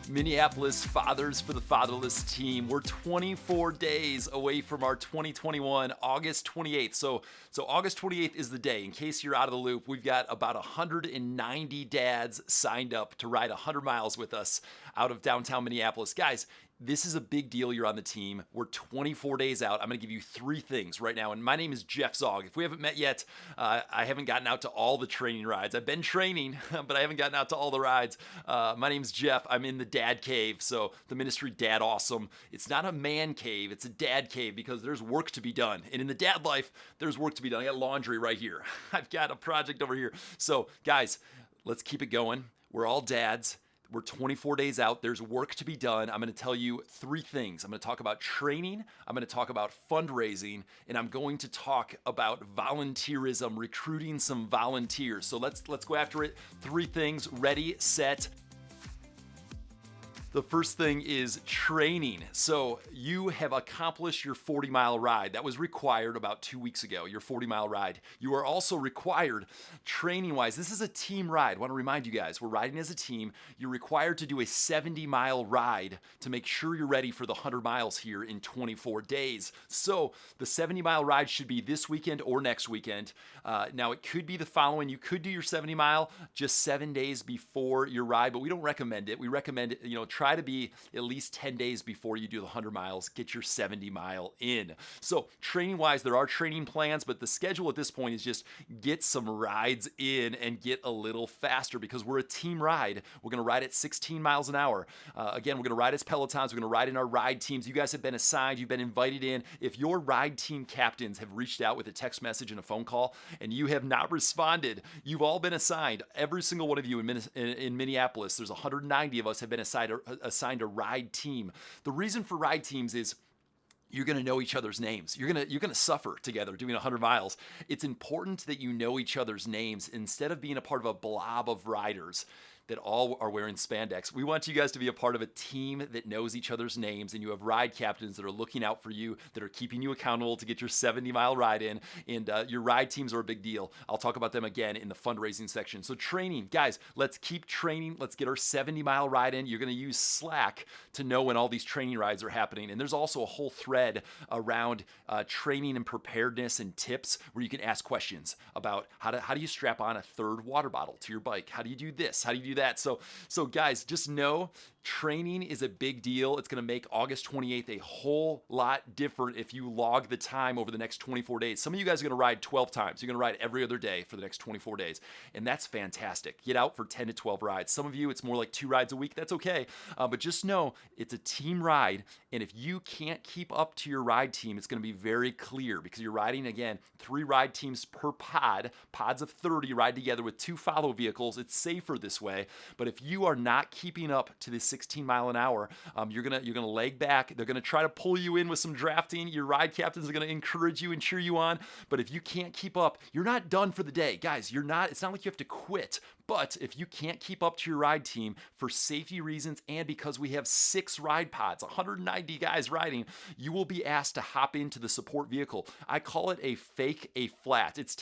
Minneapolis Fathers for the Fatherless team. We're 24 days away from our 2021 August 28th. So August 28th is the day. In case you're out of the loop, we've got about 190 dads signed up to ride 100 miles with us out of downtown Minneapolis. Guys, this is a big deal. You're on the team. We're 24 days out. I'm going to give you 3 things right now. And my name is Jeff Zaugg. If we haven't met yet, I haven't gotten out to all the training rides. I've been training, but I haven't gotten out to all the rides. My name's Jeff. I'm in the dad cave. So the ministry Dad Awesome. It's not a man cave. It's a dad cave because there's work to be done. And in the dad life, there's work to be done. I got laundry right here. I've got a project over here. So guys, let's keep it going. We're all dads. We're 24 days out. There's work to be done. I'm going to tell you 3 things. I'm going to talk about training. I'm going to talk about fundraising, and I'm going to talk about volunteerism, recruiting some volunteers. So let's go after it. 3 things. Ready, set. The first thing is training. So you have accomplished your 40-mile ride. That was required about 2 weeks ago, your 40-mile ride. You are also required training-wise. This is a team ride. I want to remind you guys, we're riding as a team. You're required to do a 70-mile ride to make sure you're ready for the 100 miles here in 24 days. So the 70-mile ride should be this weekend or next weekend. Now it could be the following. You could do your 70-mile just 7 days before your ride, but we don't recommend it. We recommend, try to be at least 10 days before you do the 100 miles, get your 70-mile in. So training-wise, there are training plans, but the schedule at this point is just get some rides in and get a little faster because we're a team ride. We're going to ride at 16 miles an hour. Again, we're going to ride as pelotons. We're going to ride in our ride teams. You guys have been assigned. You've been invited in. If your ride team captains have reached out with a text message and a phone call and you have not responded, you've all been assigned. Every single one of you in Minneapolis, there's 190 of us have been assigned a ride team. The reason for ride teams is you're going to know each other's names. You're going to suffer together doing 100 miles. It's important that you know each other's names instead of being a part of a blob of riders that all are wearing spandex. We want you guys to be a part of a team that knows each other's names, and you have ride captains that are looking out for you, that are keeping you accountable to get your 70-mile ride in, and your ride teams are a big deal. I'll talk about them again in the fundraising section. So training, guys, let's keep training. Let's get our 70-mile ride in. You're gonna use Slack to know when all these training rides are happening, and there's also a whole thread around training and preparedness and tips where you can ask questions about how do you strap on a 3rd water bottle to your bike? How do you do this? How do you do that? So guys, just know training is a big deal. It's going to make August 28th a whole lot different if you log the time over the next 24 days. Some of you guys are going to ride 12 times. You're going to ride every other day for the next 24 days. And that's fantastic. Get out for 10 to 12 rides. Some of you, it's more like 2 rides a week. That's okay. But just know it's a team ride. And if you can't keep up to your ride team, it's going to be very clear because you're riding, again, 3 ride teams per pod. Pods of 30 ride together with 2 follow vehicles. It's safer this way. But if you are not keeping up to this 16 mile an hour, you're gonna leg back. They're gonna try to pull you in with some drafting. Your ride captains are gonna encourage you and cheer you on. But if you can't keep up, you're not done for the day, guys. You're not. It's not like you have to quit. But if you can't keep up to your ride team for safety reasons and because we have 6 ride pods, 190 guys riding, you will be asked to hop into the support vehicle. I call it a flat. It's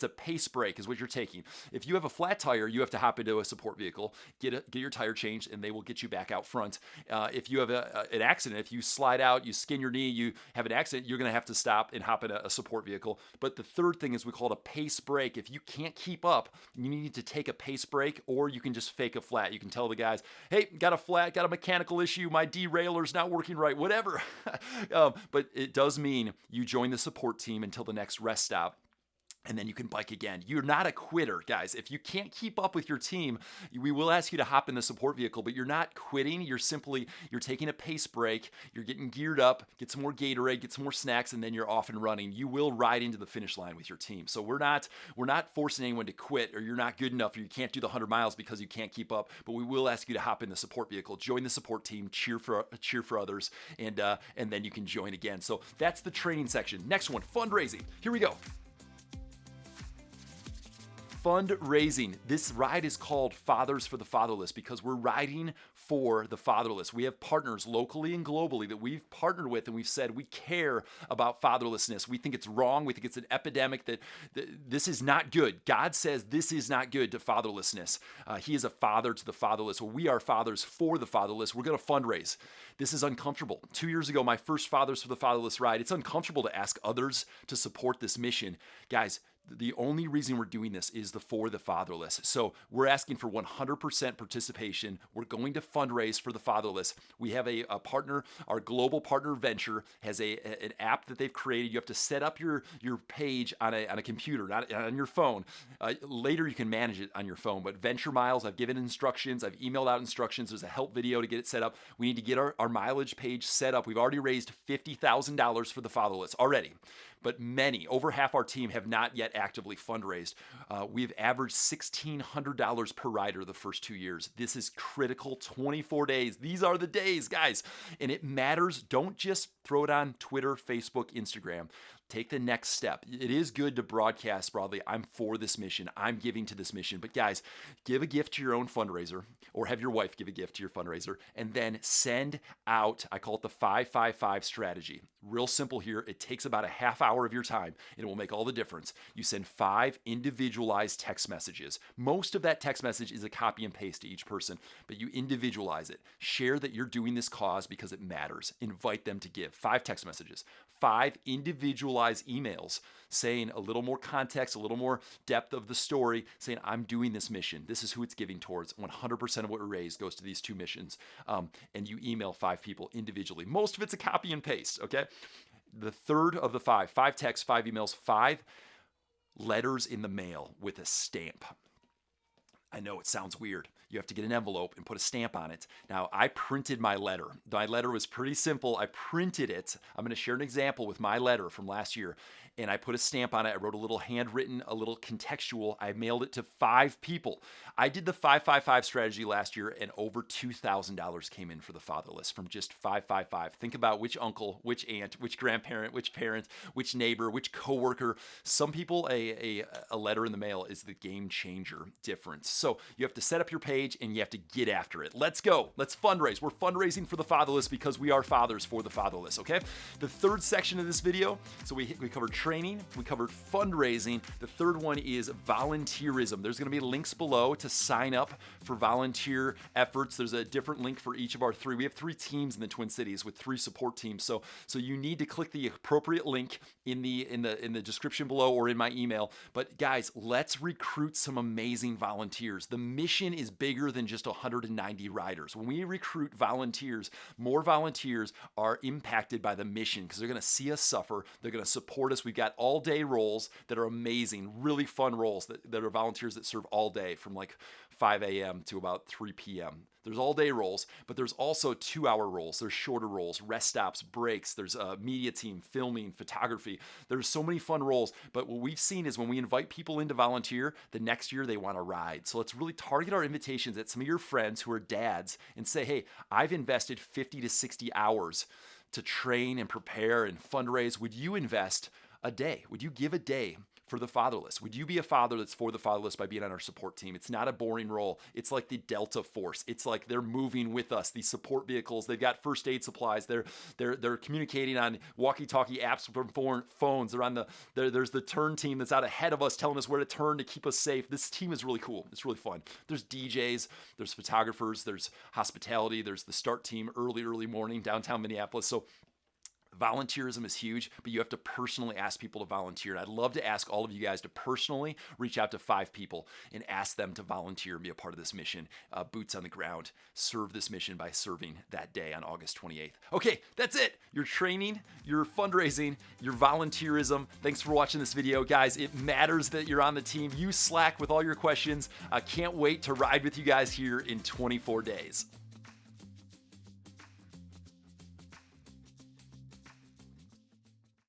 a pace break is what you're taking. If you have a flat tire, you have to hop into a support vehicle, get your tire changed, and they will get you back out front. If you have an accident, if you slide out, you skin your knee, you have an accident, you're going to have to stop and hop in a support vehicle. But the third thing is we call it a pace break. If you can't keep up, you need to take a pace break, or you can just fake a flat. You can tell the guys, hey, got a flat, got a mechanical issue, my derailler's not working right, whatever. But it does mean you join the support team until the next rest stop. And then you can bike again. You're not a quitter, guys. If you can't keep up with your team, we will ask you to hop in the support vehicle, but you're not quitting. You're taking a pace break. You're getting geared up, get some more Gatorade, get some more snacks, and then you're off and running. You will ride into the finish line with your team. So we're not forcing anyone to quit, or you're not good enough, or you can't do the 100 miles because you can't keep up, but we will ask you to hop in the support vehicle, join the support team, cheer for others, and then you can join again. So that's the training section. Next one, fundraising. Here we go. fundraising. This ride is called Fathers for the Fatherless because we're riding for the fatherless. We have partners locally and globally that we've partnered with, and we've said we care about fatherlessness. We think it's wrong. We think it's an epidemic, that this is not good. God says this is not good to fatherlessness. He is a father to the fatherless. Well, we are fathers for the fatherless. We're going to fundraise. This is uncomfortable. 2 years ago, my first Fathers for the Fatherless ride, it's uncomfortable to ask others to support this mission. Guys, the only reason we're doing this is for the fatherless. So we're asking for 100% participation. We're going to fundraise for the fatherless. We have a partner, our global partner Venture has an app that they've created. You have to set up your page on a computer, not on your phone. Later you can manage it on your phone, but Venture Miles, I've given instructions. I've emailed out instructions. There's a help video to get it set up. We need to get our mileage page set up. We've already raised $50,000 for the fatherless already. But over half our team have not yet actively fundraised. We've averaged $1,600 per rider the first 2 years. This is critical. 24 days. These are the days, guys. And it matters. Don't just throw it on Twitter, Facebook, Instagram. Take the next step. It is good to broadcast broadly, I'm for this mission. I'm giving to this mission. But guys, give a gift to your own fundraiser, or have your wife give a gift to your fundraiser, and then send out, I call it the 555 strategy. Real simple here. It takes about a half hour of your time, and it will make all the difference. You send 5 individualized text messages. Most of that text message is a copy and paste to each person, but you individualize it. Share that you're doing this cause because it matters. Invite them to give. 5 text messages. 5 individualized emails saying a little more context, a little more depth of the story, saying, I'm doing this mission. This is who it's giving towards. 100% of what we raise goes to these 2 missions. And you email 5 people individually. Most of it's a copy and paste, okay? The third of the 5 texts, 5 emails, 5 letters in the mail with a stamp. I know it sounds weird. You have to get an envelope and put a stamp on it. Now, I printed my letter. My letter was pretty simple. I printed it. I'm going to share an example with my letter from last year. And I put a stamp on it. I wrote a little handwritten, a little contextual. I mailed it to 5 people. I did the 555 strategy last year, and over $2,000 came in for the fatherless from just 555. Think about which uncle, which aunt, which grandparent, which parent, which neighbor, which coworker. Some people, a letter in the mail is the game changer difference. So you have to set up your page and you have to get after it. Let's go. Let's fundraise. We're fundraising for the fatherless because we are fathers for the fatherless, okay? The third section of this video, so we covered training, we covered fundraising. The third one is volunteerism. There's going to be links below to sign up for volunteer efforts. There's a different link for each of our 3. We have 3 teams in the Twin Cities with 3 support teams. So you need to click the appropriate link in the description below or in my email. But guys, let's recruit some amazing volunteers. The mission is bigger than just 190 riders. When we recruit volunteers, more volunteers are impacted by the mission because they're going to see us suffer. They're going to support us. We've got all day roles that are amazing, really fun roles that are volunteers that serve all day from like 5 a.m. to about 3 p.m. There's all day roles, but there's also 2-hour roles. There's shorter roles, rest stops, breaks. There's a media team, filming, photography. There's so many fun roles, but what we've seen is when we invite people in to volunteer, the next year they want to ride. So let's really target our invitations at some of your friends who are dads and say, hey, I've invested 50 to 60 hours to train and prepare and fundraise. Would you invest a day? Would you give a day for the fatherless? Would you be a father that's for the fatherless by being on our support team? It's not a boring role. It's like the Delta Force. It's like they're moving with us. These support vehicles, they've got first aid supplies. They're communicating on walkie-talkie apps from phones. There's the turn team that's out ahead of us telling us where to turn to keep us safe. This team is really cool. It's really fun. There's DJs, there's photographers, there's hospitality, there's the start team early morning downtown Minneapolis. So volunteerism is huge, but you have to personally ask people to volunteer. And I'd love to ask all of you guys to personally reach out to 5 people and ask them to volunteer and be a part of this mission. Boots on the ground. Serve this mission by serving that day on August 28th. Okay, that's it. Your training, your fundraising, your volunteerism. Thanks for watching this video. Guys, it matters that you're on the team. Use Slack with all your questions. I can't wait to ride with you guys here in 24 days.